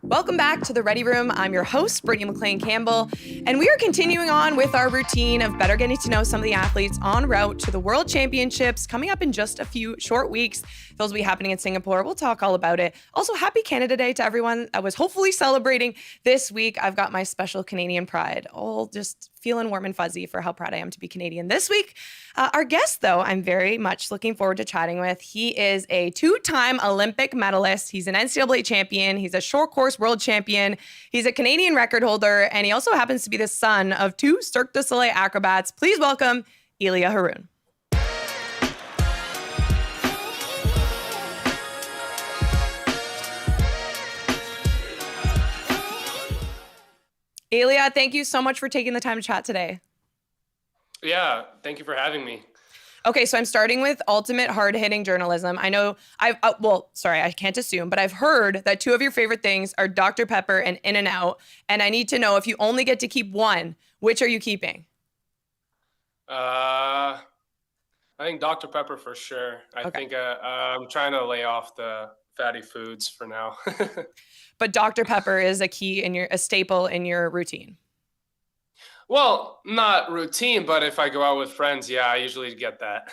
Welcome back to the Ready Room. I'm your host, Brittany McLean Campbell, and we are continuing on with our routine of better getting to know some of the athletes en route to the World Championships coming up in just a few short weeks. Those will be happening in Singapore. We'll talk all about it. Also, happy Canada Day to everyone that was hopefully celebrating this week. I've got my special Canadian pride, all just feeling warm and fuzzy for how proud I am to be Canadian this week. Our guest, though, I'm very much looking forward to chatting with. He is a two-time Olympic medalist. He's an NCAA champion. He's a short course world champion. He's a Canadian record holder, and he also happens to be the son of two Cirque du Soleil acrobats. Please welcome Ilya Kharun. Ilya, thank you so much for taking the time to chat today. Yeah, thank you for having me. Okay, so I'm starting with ultimate hard-hitting journalism. I know I can't assume, but I've heard that two of your favorite things are Dr. Pepper and In-N-Out, and I need to know, if you only get to keep one, which are you keeping? I think Dr. Pepper for sure. I think I'm trying to lay off the fatty foods for now. But Dr. Pepper is a staple in your routine. Well, not routine, but if I go out with friends, yeah, I usually get that.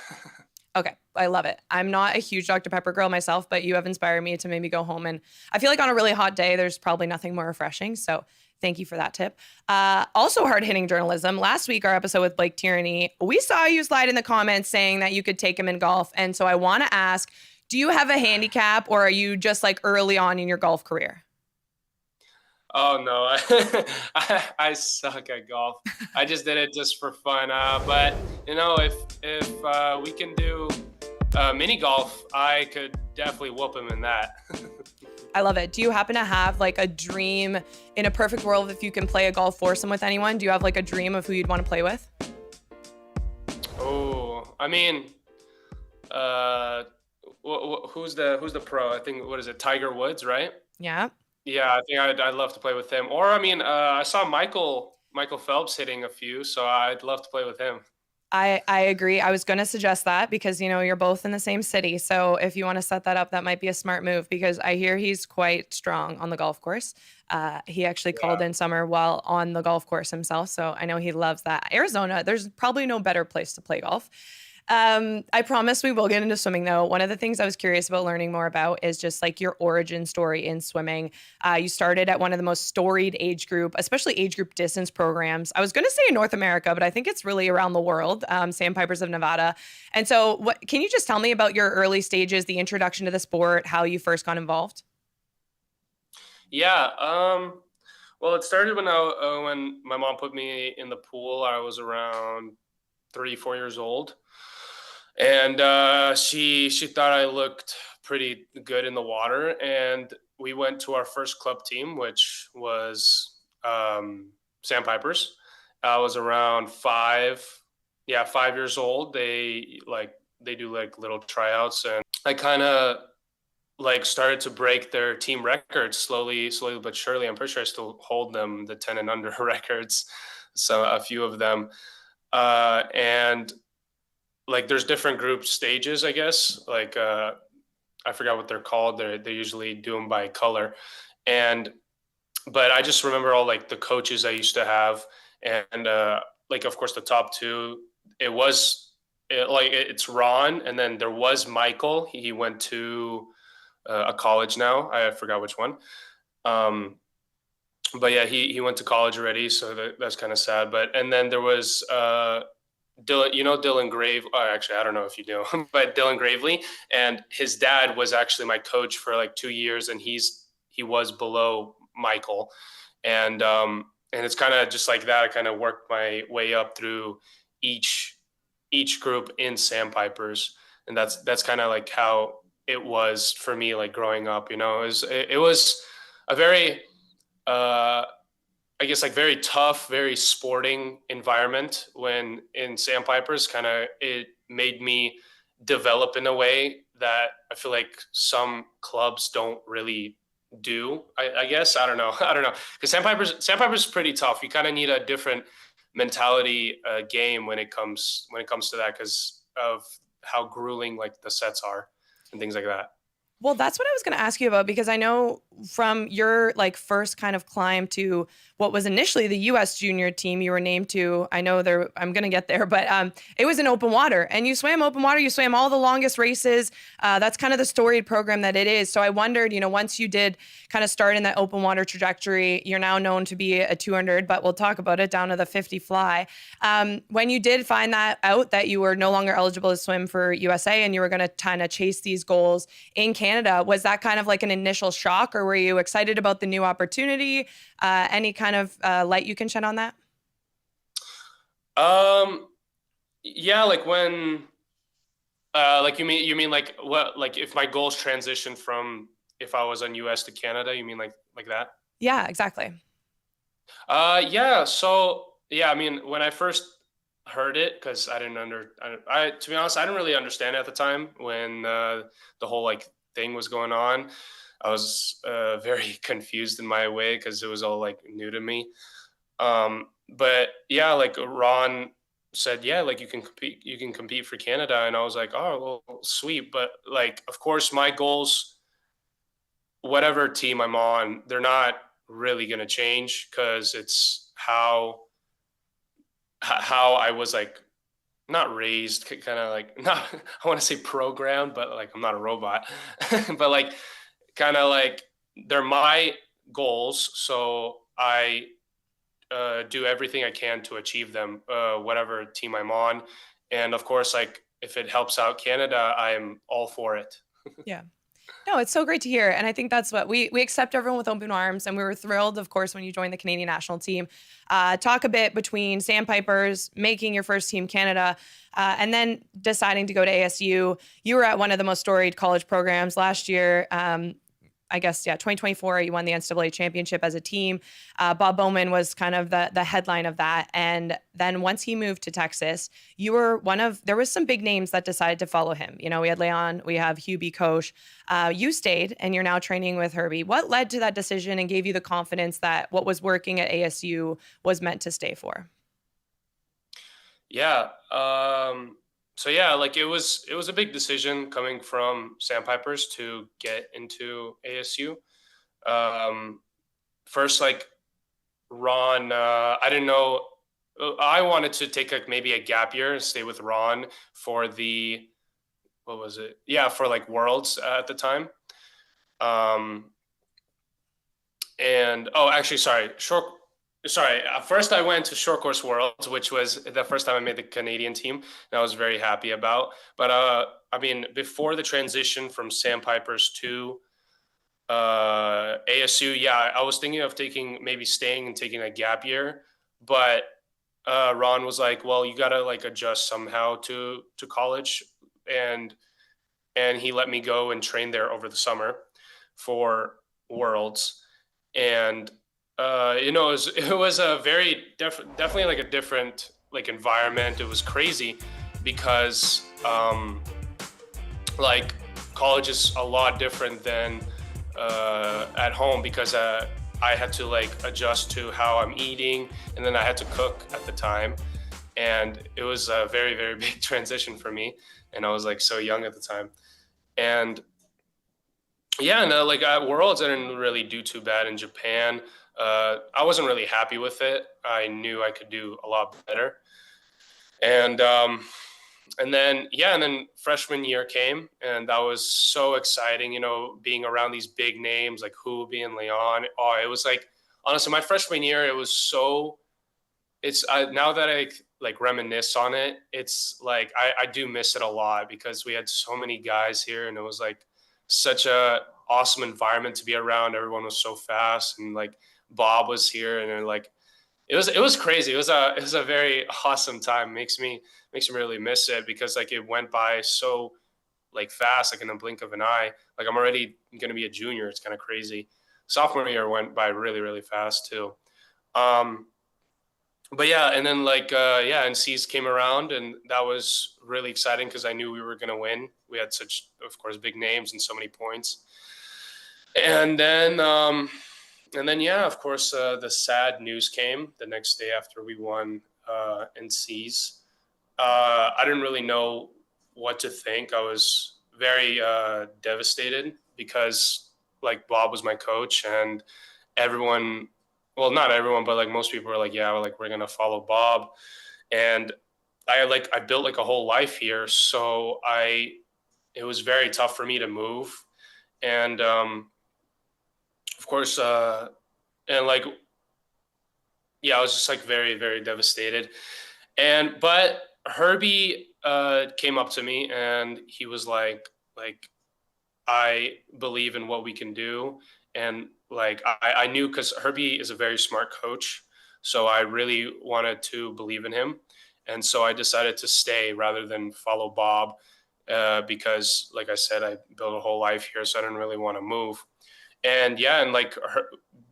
Okay, I love it. I'm not a huge Dr. Pepper girl myself, but you have inspired me to maybe go home. And I feel like on a really hot day, there's probably nothing more refreshing. So thank you for that tip. Also hard-hitting journalism. Last week, our episode with Blake Tierney, we saw you slide in the comments saying that you could take him in golf. And so I want to ask, do you have a handicap, or are you just like early on in your golf career? Oh no, I suck at golf. I just did it just for fun. But you know, if we can do mini golf, I could definitely whoop him in that. I love it. Do you happen to have like a dream in a perfect world, if you can play a golf foursome with anyone? Do you have like a dream of who you'd want to play with? Oh, I mean, who's the pro? I think, what is it, Tiger Woods, right? Yeah. Yeah, I think I'd love to play with him. Or I mean, I saw Michael Phelps hitting a few, so I'd love to play with him. I agree. I was going to suggest that because, you know, you're both in the same city. So if you want to set that up, that might be a smart move, because I hear he's quite strong on the golf course. He actually called in summer while on the golf course himself. So I know he loves that. Arizona, there's probably no better place to play golf. I promise we will get into swimming, though. One of the things I was curious about learning more about is just like your origin story in swimming. You started at one of the most storied age group, especially age group distance programs. I was going to say in North America, but I think it's really around the world, Sandpipers of Nevada. And so can you just tell me about your early stages, the introduction to the sport, how you first got involved? Yeah. Well, it started when my mom put me in the pool. I was around 3, 4 years old. And she thought I looked pretty good in the water, and we went to our first club team, which was Sandpipers. I was around 5 years old. They do like little tryouts, and I kind of like started to break their team records slowly but surely. I'm pretty sure I still hold them, the 10 and under records, so a few of them, and like there's different group stages, I guess. Like I forgot what they're called. They usually do them by color, but I just remember all like the coaches I used to have, and like of course the top two. It's Ron, and then there was Michael. He went to a college now. I forgot which one. But yeah, he went to college already, so that's kind of sad. And then there was Dylan Grave. Actually, I don't know if you do, but Dylan Gravely, and his dad was actually my coach for like 2 years, and he was below Michael, and it's kind of just like that. I kind of worked my way up through each group in Sandpipers, and that's kind of like how it was for me, like growing up. You know, it was a very I guess like very tough, very sporting environment when in Sandpipers. Kind of it made me develop in a way that I feel like some clubs don't really do. I guess I don't know because Sandpipers is pretty tough. You kind of need a different mentality game when it comes to that, because of how grueling like the sets are and things like that. Well, that's what I was going to ask you about, because I know from your like first kind of climb to what was initially the US junior team you were named to, I know there, I'm going to get there, but it was in open water, and you swam open water, you swam all the longest races. That's kind of the storied program that it is. So I wondered, once you did kind of start in that open water trajectory, you're now known to be a 200, but we'll talk about it, down to the 50 fly. When you did find that out, that you were no longer eligible to swim for USA and you were going to kind of chase these goals in Canada, was that kind of like an initial shock, or were you excited about the new opportunity? Any kind of light you can shed on that? Yeah, like when, like you mean like what, like if my goals transition from if I was on US to Canada, you mean like that? Yeah, exactly. Yeah. So yeah, I mean, when I first heard it, because I didn't to be honest, I didn't really understand it at the time when the whole like thing was going on. I was very confused in my way because it was all like new to me. But yeah, like Ron said, yeah, like you can compete for Canada, and I was like, oh, well, sweet. But like, of course, my goals, whatever team I'm on, they're not really gonna change because it's how I was like not raised, kind of like not I want to say programmed, but like I'm not a robot, but like kind of like they're my goals, so I do everything I can to achieve them, whatever team I'm on, and of course, like if it helps out Canada, I'm all for it. Yeah. No, it's so great to hear. And I think that's what we accept everyone with open arms. And we were thrilled, of course, when you joined the Canadian national team. Talk a bit between Sandpipers, making your first team Canada, and then deciding to go to ASU. You were at one of the most storied college programs last year. I guess, yeah, 2024, you won the NCAA championship as a team. Bob Bowman was kind of the headline of that. And then once he moved to Texas, you were there was some big names that decided to follow him. We had Leon, we have Hubie Koch. You stayed, and you're now training with Herbie. What led to that decision and gave you the confidence that what was working at ASU was meant to stay for? Yeah. So yeah, like it was a big decision coming from Sandpipers to get into ASU. Um, First, like Ron, I didn't know. I wanted to take like maybe a gap year and stay with Ron for the what was it? Yeah, for like Worlds at the time. Um, and oh, actually, sorry, short. Sorry, first I went to short course Worlds, which was the first time I made the Canadian team, and I was very happy about. But I mean, before the transition from Sandpipers to ASU, yeah, I was thinking of taking maybe staying and taking a gap year, but Ron was like, "Well, you gotta like adjust somehow to college," and he let me go and train there over the summer for Worlds, and it was a very definitely like a different like environment. It was crazy because like college is a lot different than at home because I had to like adjust to how I'm eating, and then I had to cook at the time, and it was a very very big transition for me, and I was like so young at the time, and yeah, no, like at Worlds I didn't really do too bad in Japan. I wasn't really happy with it. I knew I could do a lot better, and then freshman year came, and that was so exciting. Being around these big names like Hubi and Leon. Oh, it was like honestly, my freshman year, it was so. It's now that I like reminisce on it, it's like I do miss it a lot because we had so many guys here, and it was like such a awesome environment to be around. Everyone was so fast, and like Bob was here, and like it was crazy. It was a very awesome time. Makes me really miss it because like it went by so like fast, like in a blink of an eye. Like I'm already gonna be a junior. It's kind of crazy. Sophomore year went by really really fast too. Um, but yeah, and then like yeah, NCs came around, and that was really exciting because I knew we were gonna win. We had such, of course, big names and so many points. And then yeah, of course, the sad news came the next day after we won NCs. I didn't really know what to think. I was very devastated because like Bob was my coach, and everyone, well, not everyone, but like most people were like, yeah, like we're gonna follow Bob. And I built like a whole life here, so it was very tough for me to move. And of course, and like, yeah, I was just like very, very devastated. But Herbie came up to me and he was like, I believe in what we can do. And like, I knew, because Herbie is a very smart coach. So I really wanted to believe in him. And so I decided to stay rather than follow Bob, because like I said, I built a whole life here. So I didn't really want to move. And yeah, and like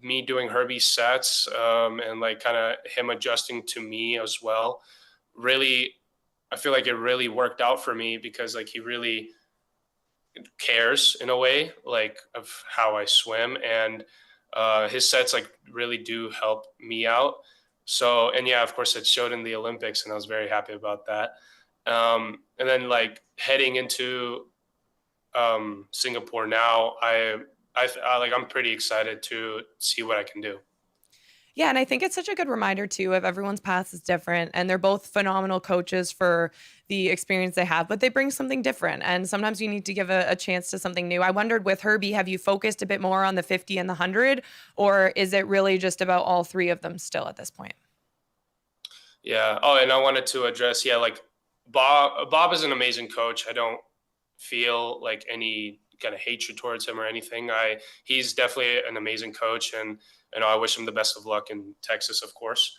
me doing Herbie's sets, and like kind of him adjusting to me as well, really, I feel like it really worked out for me, because like he really cares in a way, like of how I swim, and his sets like really do help me out. So, and yeah, of course it showed in the Olympics, and I was very happy about that. And then like heading into Singapore now, I'm pretty excited to see what I can do. Yeah, and I think it's such a good reminder too of everyone's path is different, and they're both phenomenal coaches for the experience they have, but they bring something different. And sometimes you need to give a chance to something new. I wondered with Herbie, have you focused a bit more on the 50 and the 100, or is it really just about all three of them still at this point? Yeah. Oh, and I wanted to address, yeah, like Bob is an amazing coach. I don't feel like any kind of hatred towards him or anything. He's definitely an amazing coach, and I wish him the best of luck in Texas, of course.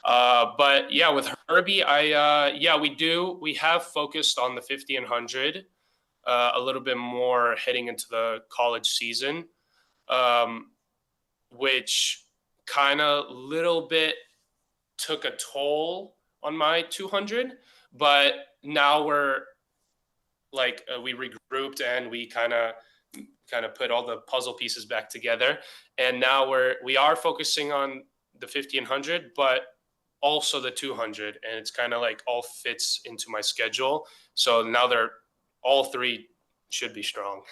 But yeah, with Herbie, we have focused on the 50 and 100 a little bit more heading into the college season, which kind of little bit took a toll on my 200. But now we're like, we regrouped and we kind of put all the puzzle pieces back together. And now we are focusing on the 50 and 100, but also the 200. And it's kind of like all fits into my schedule. So now all three should be strong.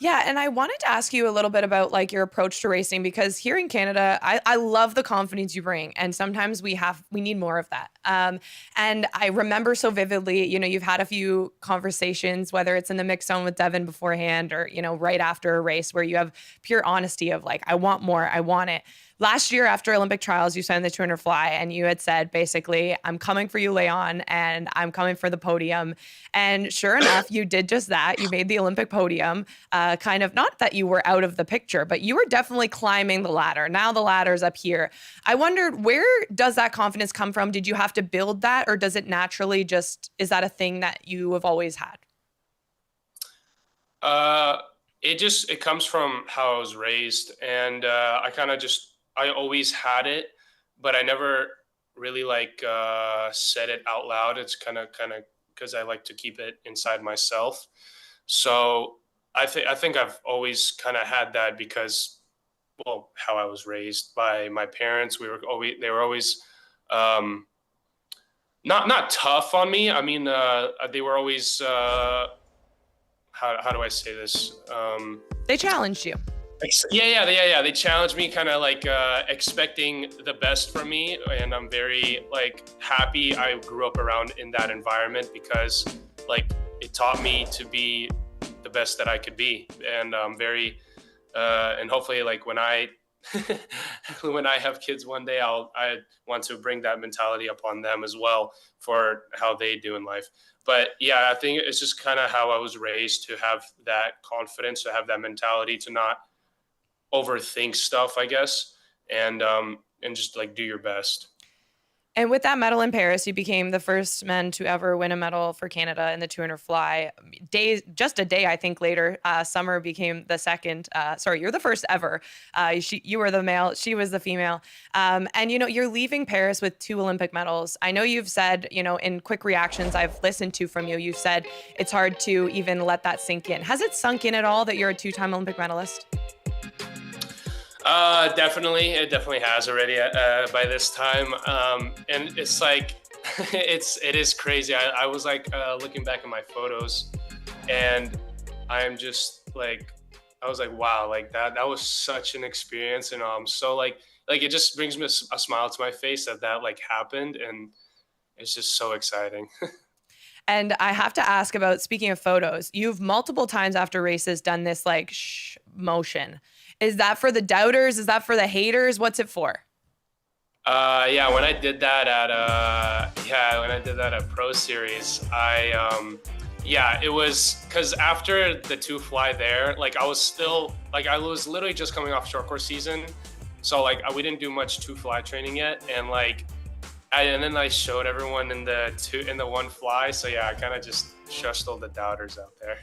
Yeah, and I wanted to ask you a little bit about like your approach to racing, because here in Canada, I love the confidence you bring, and sometimes we need more of that. And I remember so vividly, you've had a few conversations, whether it's in the mix zone with Devin beforehand or right after a race, where you have pure honesty of like, I want more, I want it. Last year after Olympic trials, you signed the 200 fly, and you had said, basically, I'm coming for you, Leon, and I'm coming for the podium. And sure enough, you did just that. You made the Olympic podium, kind of, not that you were out of the picture, but you were definitely climbing the ladder. Now the ladder's up here. I wondered, where does that confidence come from? Did you have to build that, or does it naturally is that a thing that you have always had? It comes from how I was raised, and I always had it, but I never really said it out loud. It's kind of because I like to keep it inside myself. So I think I've always kind of had that because, well, how I was raised by my parents. They were always not tough on me. I mean, they were always how do I say this? They challenged you. Yeah. They challenged me, kind of expecting the best from me, and I'm very happy I grew up around in that environment, because it taught me to be the best that I could be, and I'm very and hopefully when I when I have kids one day, I want to bring that mentality upon them as well for how they do in life. But yeah, I think it's just kind of how I was raised, to have that confidence, to have that mentality, to not overthink stuff, I guess, and just do your best. And with that medal in Paris, you became the first men to ever win a medal for Canada in the 200 fly. Just a day, I think, later, Summer became the second. Sorry, you're the first ever. You were the male, she was the female. And, you're leaving Paris with 2 Olympic medals. I know you've said, in quick reactions I've listened to from you, you've said it's hard to even let that sink in. Has it sunk in at all that you're a 2-time Olympic medalist? Definitely. It definitely has already by this time. And it's it is crazy. I was looking back at my photos, and I'm just I was like, wow, like that was such an experience. And so like it just brings me a smile to my face that like happened. And it's just so exciting. And I have to ask about, speaking of photos, you've multiple times after races done this like shh motion. Is that for the doubters? Is that for the haters? What's it for? Yeah, when I did that at Pro Series, yeah, it was because after the two fly there, like I was literally just coming off short course season, so like we didn't do much two fly training yet, and like and then I showed everyone in the one fly, so yeah, I kind of just shushed all the doubters out there.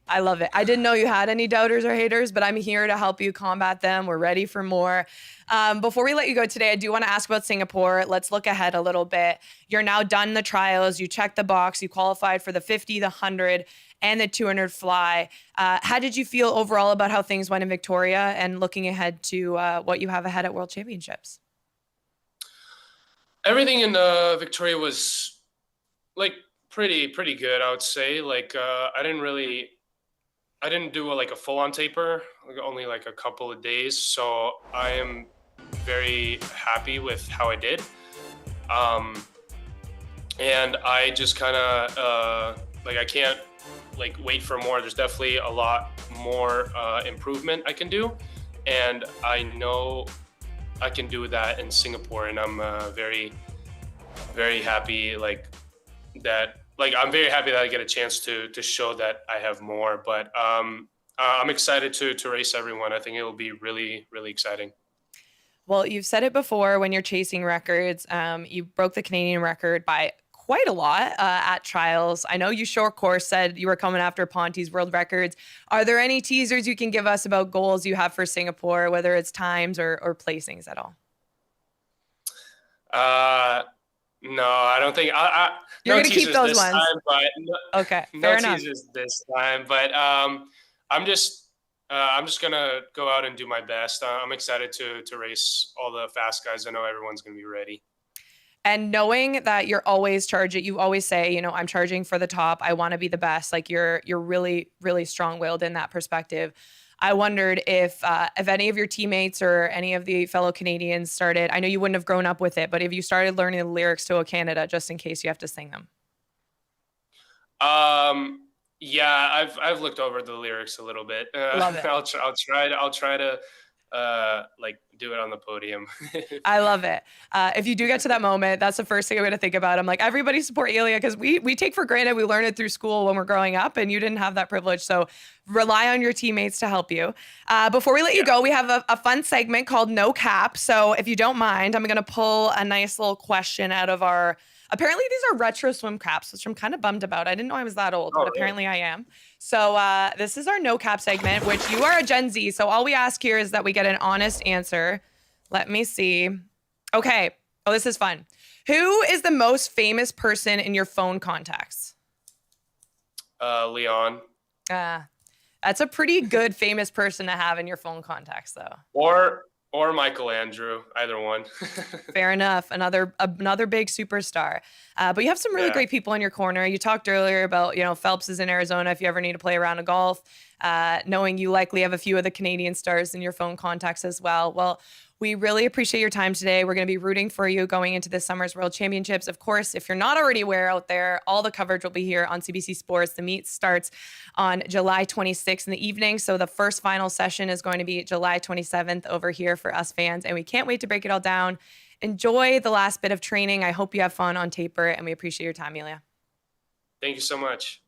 I love it. I didn't know you had any doubters or haters, but I'm here to help you combat them. We're ready for more. Before we let you go today, I do want to ask about Singapore. Let's look ahead a little bit. You're now done the trials. You checked the box. You qualified for the 50, the 100, and the 200 fly. How did you feel overall about how things went in Victoria and looking ahead to what you have ahead at World Championships? Everything in Victoria was like pretty good, I would say. Like I didn't do like a full-on taper, like only like a couple of days. So I am very happy with how I did. And I just kind of like I can't like wait for more. There's definitely a lot more improvement I can do, and I know I can do that in Singapore. And I'm very happy like that. Like I'm very happy that I get a chance to show that I have more. But I'm excited to race everyone. I think it will be really exciting. Well, you've said it before when you're chasing records. You broke the Canadian record by quite a lot at trials. I know you short course said you were coming after Ponty's world records. Are there any teasers you can give us about goals you have for Singapore, whether it's times or placings at all? No, I don't think You're no gonna keep teasers those this ones. time, but Okay, no fair enough. teasers this time. But I'm just gonna go out and do my best. I'm excited to race all the fast guys. I know everyone's gonna be ready. And knowing that you're always charging, you always say, you know, I'm charging for the top. I want to be the best. Like you're really strong-willed in that perspective. I wondered if any of your teammates or any of the fellow Canadians started. I know you wouldn't have grown up with it, but if you started learning the lyrics to "O Canada" just in case you have to sing them. Yeah, I've looked over the lyrics a little bit. Love it. I'll try to like do it on the podium. I love it. If you do get to that moment, that's the first thing I'm going to think about. I'm like, everybody support Ilya because we take for granted we learn it through school when we're growing up, and you didn't have that privilege. So rely on your teammates to help you. Before we let you go, we have a fun segment called No Cap. So if you don't mind, I'm going to pull a nice little question out of our. Apparently, these are retro swim caps, which I'm kind of bummed about. I didn't know I was that old, but apparently I am. So this is our No Cap segment, which you are a Gen Z. So all we ask here is that we get an honest answer. Let me see. Okay. Oh, this is fun. Who is the most famous person in your phone contacts? Leon. That's a pretty good famous person to have in your phone contacts, though. Or Michael Andrew, either one. Fair enough. Another big superstar. But you have some really great people in your corner. You talked earlier about, you know, Phelps is in Arizona if you ever need to play a round of golf. Knowing you likely have a few of the Canadian stars in your phone contacts as well. Well, we really appreciate your time today. We're going to be rooting for you going into this summer's World Championships. Of course, if you're not already aware out there, all the coverage will be here on CBC Sports. The meet starts on July 26th in the evening. So the first final session is going to be July 27th over here for us fans. And we can't wait to break it all down. Enjoy the last bit of training. I hope you have fun on taper, and we appreciate your time, Ilya. Thank you so much.